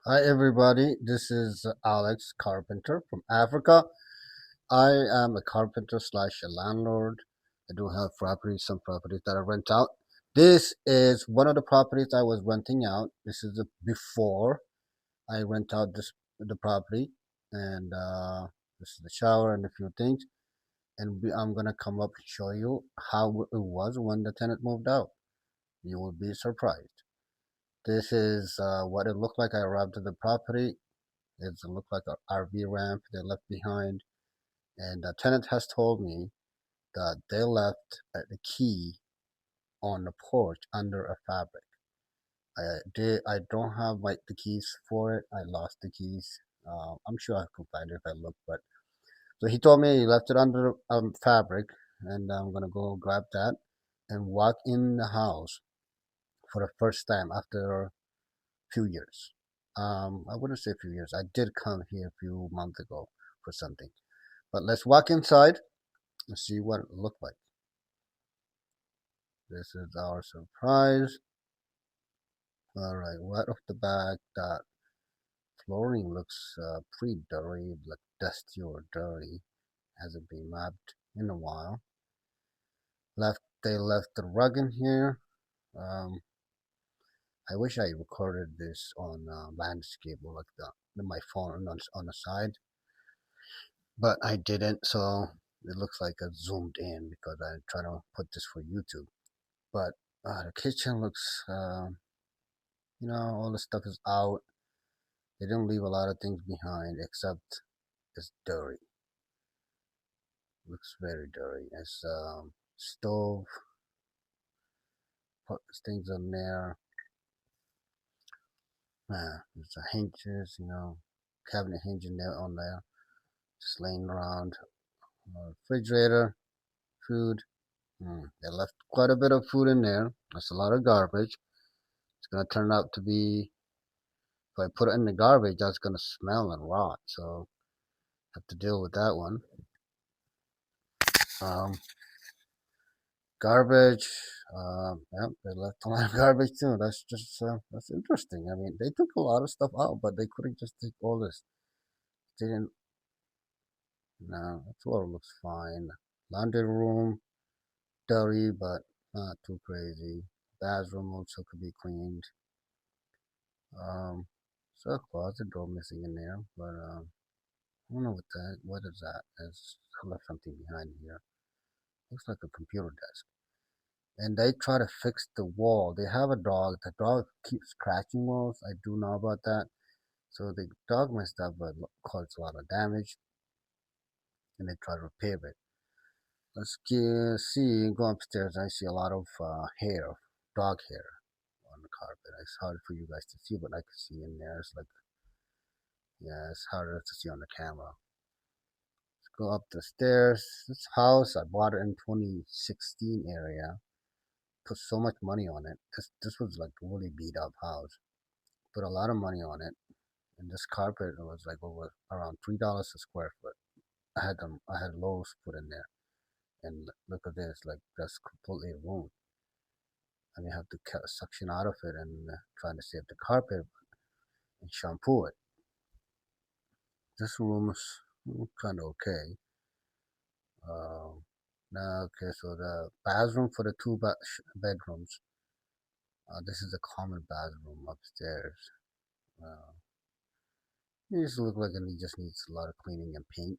Hi, everybody. This is Alex Carpenter from Africa. I am a carpenter slash a landlord. I do have properties, some properties that I rent out. This is one of the properties I was renting out. This is before I rent out the property, and this is the shower and a few things. And I'm gonna come up and show you how it was when the tenant moved out. You will be surprised. This is what it looked like. I arrived at the property. It looked like an RV ramp they left behind. And the tenant has told me that they left the key on the porch under a fabric. I don't have the keys for it. I lost the keys. I'm sure I could find it if I look. But so he told me he left it under fabric, and I'm gonna go grab that and walk in the house for the first time after a few years. I wouldn't say a few years. I did come here a few months ago for something. But let's walk inside and see what it looked like. This is our surprise. All right, right off the back, that flooring looks pretty dirty, like dusty or dirty. Hasn't been mopped in a while. They left the rug in here. Um, I wish I recorded this on landscape or like my phone on the side, but I didn't. So it looks like I zoomed in because I'm trying to put this for YouTube. But the kitchen looks all the stuff is out. They didn't leave a lot of things behind except it's dirty. Looks very dirty. It's stove, put things on there. There's a hinges, cabinet hinge in there on there, just laying around. Refrigerator, food. They left quite a bit of food in there. That's a lot of garbage. It's gonna turn out to be if I put it in the garbage, that's gonna smell and rot. So have to deal with that one. Um, Garbage. Yeah, they left a lot of garbage too. That's interesting. I mean, they took a lot of stuff out, but they couldn't just take all this. They didn't. No, the floor looks fine. Laundry room, dirty, but not too crazy. Bathroom also could be cleaned. Um, so a closet door missing in there, but I don't know what that. What is that? There's I left something behind here. Looks like a computer desk. And they try to fix the wall. They have a dog. The dog keeps scratching walls. I do know about that. So the dog messed up, but caused a lot of damage, and they try to repair it. Go upstairs. I see a lot of hair, dog hair, on the carpet. It's hard for you guys to see, but I can see in there. It's like, yeah, it's harder to see on the camera. Let's go up the stairs. This house, I bought it in 2016 area. Put so much money on it. This was like a really beat up house. Put a lot of money on it, and this carpet was like over around $3 a square foot. I had Lowe's put in there, and look at this, like that's completely ruined. And you have to cut a suction out of it and trying to save the carpet and shampoo it. This room is kind of okay. Now, okay, so the bathroom for the bedrooms. This is a common bathroom upstairs. Uh, it just look like it just needs a lot of cleaning and paint.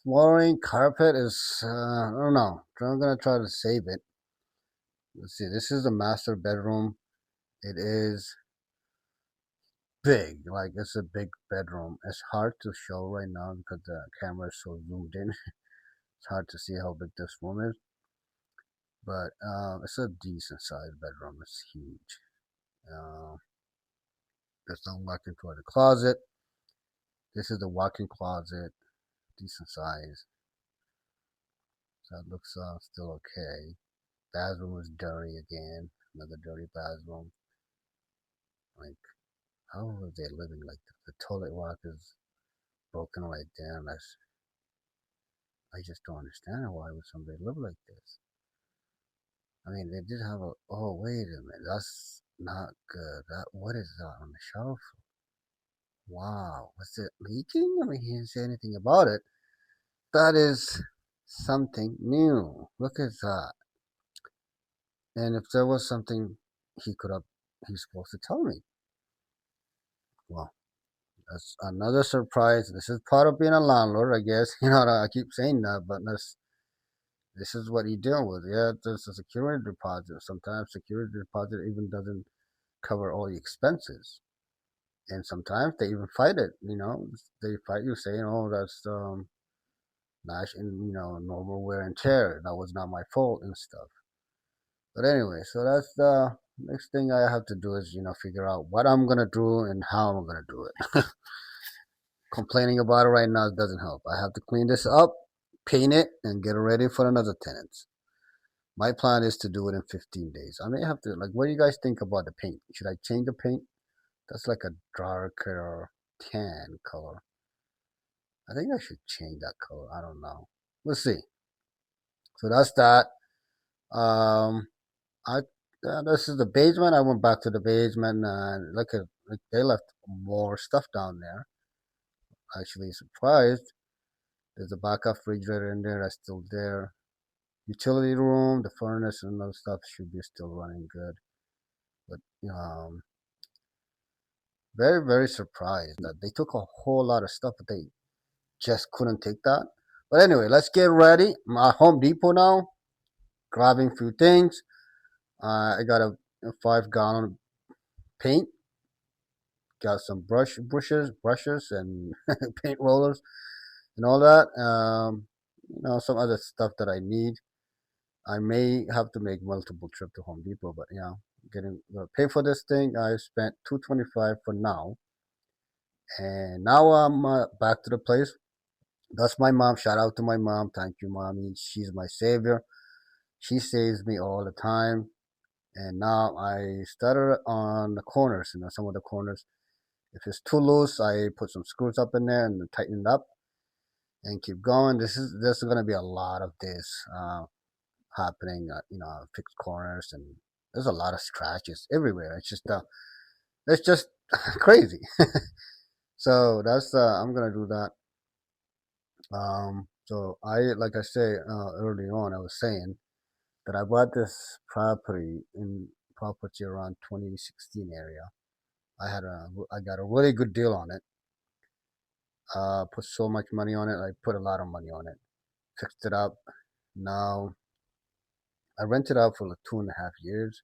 Flooring, carpet is, I don't know. I'm gonna try to save it. Let's see, this is the master bedroom. It is big, like it's a big bedroom. It's hard to show right now because the camera is so zoomed in. It's hard to see how big this room is, but it's a decent sized bedroom. It's huge. Uh, there's no walk-in for the closet. This is the walk-in closet, decent size. So it looks still okay. Bathroom is dirty again. Another dirty bathroom. Like, how are they living like that? The toilet rock is broken right there. I just don't understand why would somebody live like this. I mean, they did have a. Oh, wait a minute. That's not good. What is that on the shelf? Wow, was it leaking? I mean, he didn't say anything about it. That is something new. Look at that. And if there was something he could have, he's supposed to tell me. Well, that's another surprise. This is part of being a landlord, I guess. You know, I keep saying that, but this is what you deal with. Yeah, there's a security deposit. Sometimes security deposit even doesn't cover all the expenses. And sometimes they even fight it. You know, they fight you saying, "Oh, that's not in normal wear and tear. That was not my fault and stuff." But anyway, so that's the next thing I have to do is figure out what I'm gonna do and how I'm gonna do it. Complaining about it right now doesn't help. I have to clean this up, paint it, and get it ready for another tenant. My plan is to do it in 15 days. I may have to, like, what do you guys think about the paint? Should I change the paint? That's like a darker tan color. I think I should change that color. I don't know. We'll see. So that's that. Um, I this is the basement. I went back to the basement and look at like they left more stuff down there. Actually surprised. There's a backup refrigerator in there that's still there. Utility room, the furnace and those stuff should be still running good. But very very surprised that they took a whole lot of stuff, but they just couldn't take that. But anyway, let's get ready. I'm at Home Depot now, grabbing a few things. I got a 5 gallon paint, got some brushes, and paint rollers and all that. Some other stuff that I need. I may have to make multiple trip to Home Depot, but getting pay for this thing. I spent $225 for now, and now I'm back to the place. That's my mom. Shout out to my mom. Thank you, mommy. She's my savior. She saves me all the time. And now I started on the corners. Some of the corners. If it's too loose, I put some screws up in there and tighten it up and keep going. There's going to be a lot of this happening. Fixed corners and there's a lot of scratches everywhere. It's just crazy. So that's I'm gonna do that. So like I say early on, I was saying that I bought this property around 2016 area. I got a really good deal on it. Put so much money on it. I put a lot of money on it. Fixed it up. Now I rented out for like 2.5 years.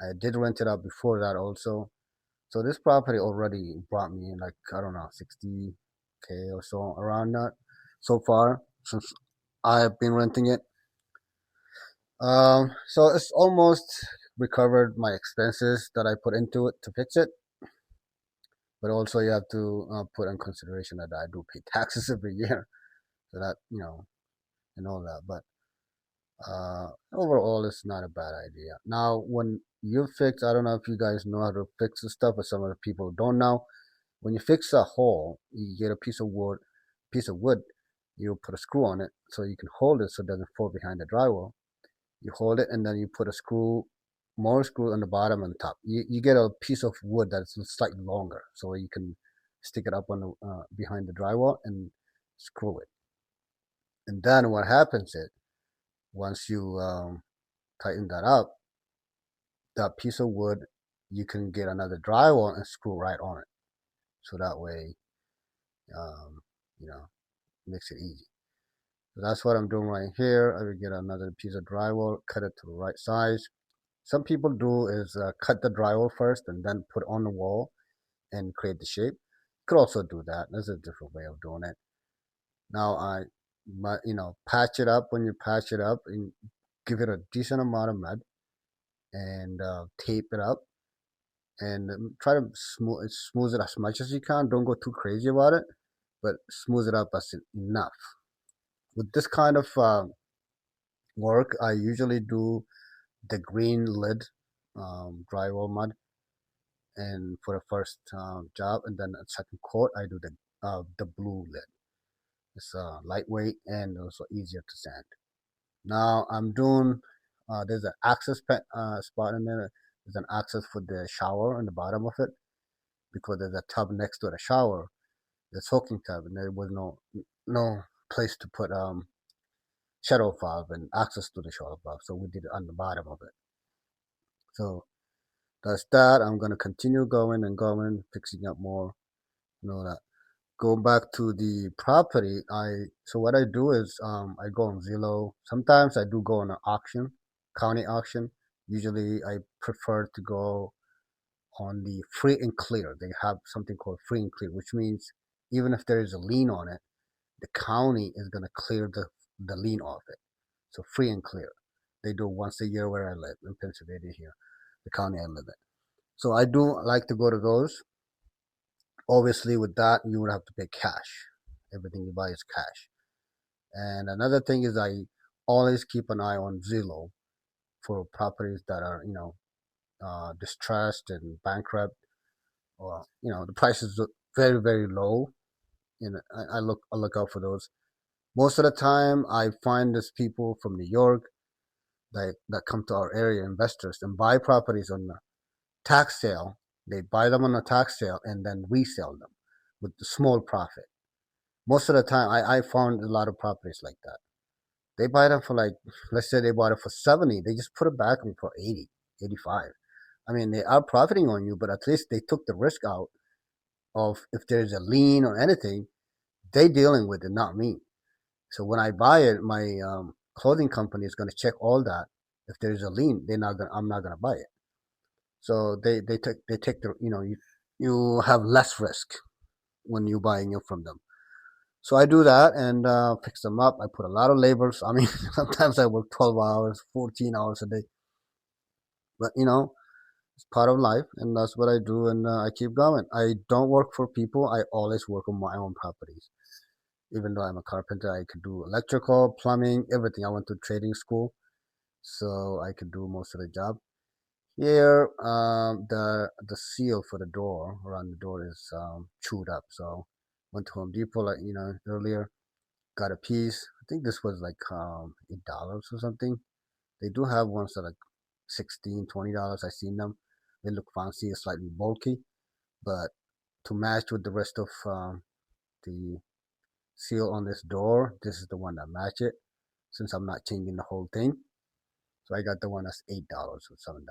I did rent it out before that also. So this property already brought me in like I don't know 60K or so around that so far since I've been renting it. So it's almost recovered my expenses that I put into it to fix it. But also you have to put in consideration that I do pay taxes every year, so that and all that. But overall, it's not a bad idea. Now, when you fix, I don't know if you guys know how to fix the stuff, but some of the people don't know. When you fix a hole, you get a piece of wood, you put a screw on it so you can hold it so it doesn't fall behind the drywall. You hold it and then you put more screw on the bottom and top. You get a piece of wood that's slightly longer so you can stick it up on the behind the drywall and screw it. And then what happens is once you tighten that up, that piece of wood you can get another drywall and screw right on it. So that way, um, you know, makes it easy. So that's what I'm doing right here. I will get another piece of drywall, cut it to the right size. Some people do is cut the drywall first and then put on the wall and create the shape. You could also do that. There's a different way of doing it. Now patch it up. When you patch it up, and give it a decent amount of mud and tape it up and try to smooth it as much as you can. Don't go too crazy about it, but smooth it up as enough. With this kind of work, I usually do the green lid drywall mud, and for the first job, and then the second coat, I do the blue lid. It's lightweight and also easier to sand. Now I'm doing. There's an access spot in there. There's an access for the shower on the bottom of it. because there's a tub next to the shower, the soaking tub, and there was no place to put shadow valve and access to the shadow valve, so we did it on the bottom of it. So that's that. I'm gonna continue going and going, fixing up more. That. Go back to the property. So what I do is I go on Zillow. Sometimes I do go on an auction, county auction. Usually I prefer to go on the free and clear. They have something called free and clear, which means even if there is a lien on it, the county is gonna clear the lien off it. So free and clear. They do once a year where I live in Pennsylvania here, the county I live in. So I do like to go to those. Obviously, with that, you would have to pay cash. Everything you buy is cash. And another thing is I always keep an eye on Zillow for properties that are, distressed and bankrupt, or the prices are very very low. I look out for those. Most of the time, I find these people from New York that come to our area, investors, and buy properties on the tax sale. They buy them on a tax sale and then resell them with the small profit. Most of the time, I found a lot of properties like that. They buy them for like, let's say they bought it for 70, they just put it back on for 80, 85. I mean, they are profiting on you, but at least they took the risk out of if there's a lien or anything, they dealing with it, not me. So when I buy it, my clothing company is going to check all that. If there's a lien, I'm not gonna buy it. So they take the you have less risk when you're buying it from them. So I do that and fix them up. I put a lot of labors. I mean, sometimes I work 12 hours, 14 hours a day. But, it's part of life, and that's what I do, and I keep going. I don't work for people. I always work on my own properties. Even though I'm a carpenter, I could do electrical, plumbing, everything. I went to trading school, so I could do most of the job. Here, the seal for the door around the door is chewed up. So went to Home Depot, like earlier, got a piece. I think this was like $8 or something. They do have ones that are like 16, $20. I seen them. They look fancy, slightly bulky, but to match with the rest of the seal on this door, this is the one that match it. Since I'm not changing the whole thing, so I got the one that's $8 or $7.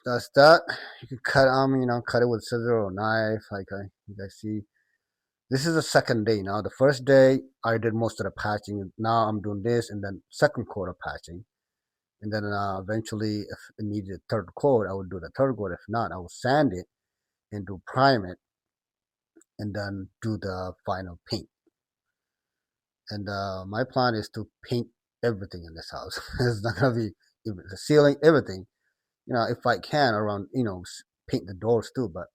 That's that. You can cut cut it with scissor or knife, like you guys see. This is the second day now. The first day I did most of the patching. Now I'm doing this, and then second coat of patching, and then eventually, if it needed a third coat, I would do the third coat. If not, I would sand it and do prime it, and then do the final paint. And my plan is to paint everything in this house. It's not gonna be even the ceiling, everything. If I can around, paint the doors too. But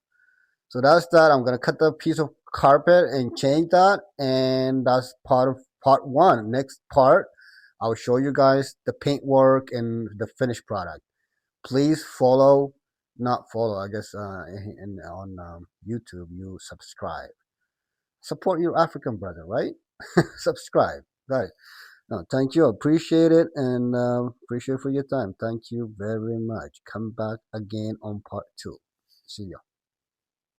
so that's that. I'm gonna cut the piece of carpet and change that, and that's part of part one. Next part, I'll show you guys the paint work and the finished product. Please follow, not follow, I guess, on YouTube, you subscribe. Support your African brother, right? Subscribe, right? No, thank you. Appreciate it, and appreciate for your time. Thank you very much. Come back again on part two. See ya.